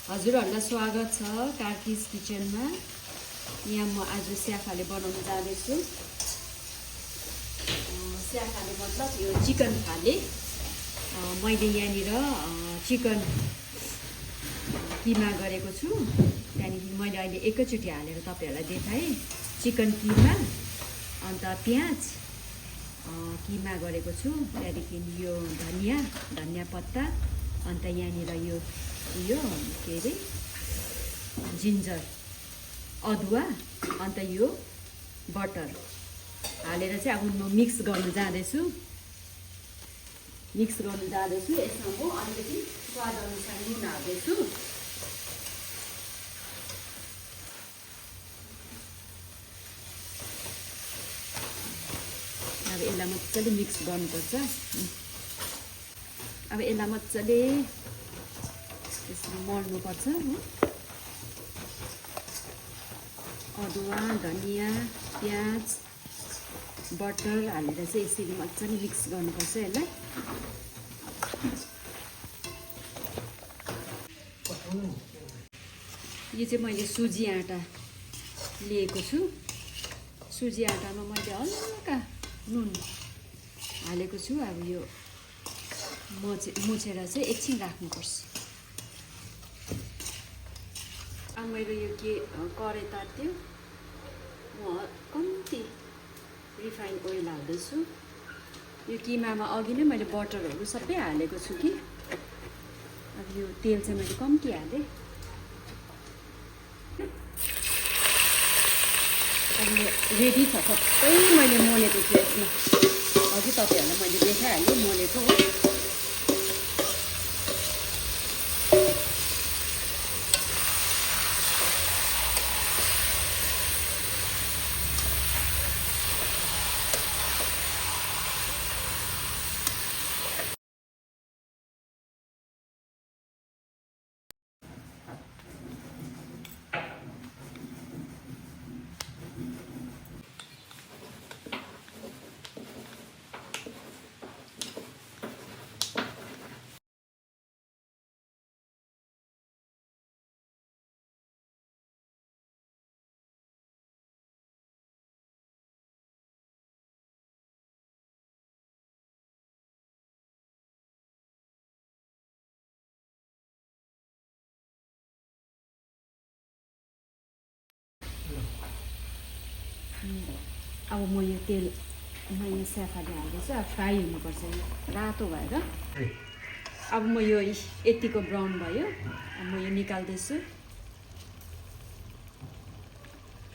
हजुरहरूलाई स्वागत छ कार्किज किचनमा। यहाँ म आज स्याफाले बनाउन जाँदैछु। स्याफाले मतलब यो चिकन फाले। मैले यहाँनिर चिकन किमा गरेको छु। त्यहाँदेखि मैले अहिले एकैचोटि हालेर तपाईँहरूलाई देखाएँ। चिकन किमा अन्त प्याज किमा गरेको छु। त्यहाँदेखि यो धनियाँ पत्ता, अन्त यहाँनिर यो के अरे जिन्जर अदुवा, अन्त यो बटर हालेर चाहिँ अब म मिक्स गर्नु जाँदैछु। यसमा म अलिकति स्वाद अनुसार नुन हाल्दैछु। अब यसलाई मजाले मिक्स गर्नुपर्छ। अब यसलाई मजाले यसरी मल्नुपर्छ हो। अदुवा, धनियाँ, प्याज, बटर हालेर चाहिँ यसरी मजाले मिक्स गर्नुपर्छ यसलाई। यो चाहिँ मैले सुजी आँटा लिएको छु। सुजी आँटामा मैले हल्का नुन हालेको छु। अब यो मुछेर चाहिँ एकछिन राख्नुपर्छ। अब मेरो यो कराई तात्यो, म कम्ती रिफाइन ओइल हाल्दैछु। यो किमामा अघि नै मैले बटरहरू सबै हालेको छु कि। अब यो तेल चाहिँ मैले कम्ती हालेँ। अब रेडी छ सबै मैले मोलेको छु यसमा। अघि तपाईँहरूलाई मैले देखाइहालेँ मोलेको हो। अब म यो तेलमा यो स्याफाले हाल्दैछु। अब फ्राई हुनुपर्छ यो रातो भएर। अब म यो यतिको ब्राउन भयो। अब म यो निकाल्दैछु।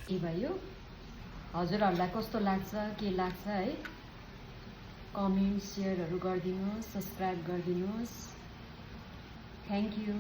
के भयो, हजुरहरूलाई कस्तो लाग्छ, के लाग्छ है, कमेन्ट सेयरहरू गरिदिनुहोस्, सब्सक्राइब गरिदिनुहोस्। Thank you.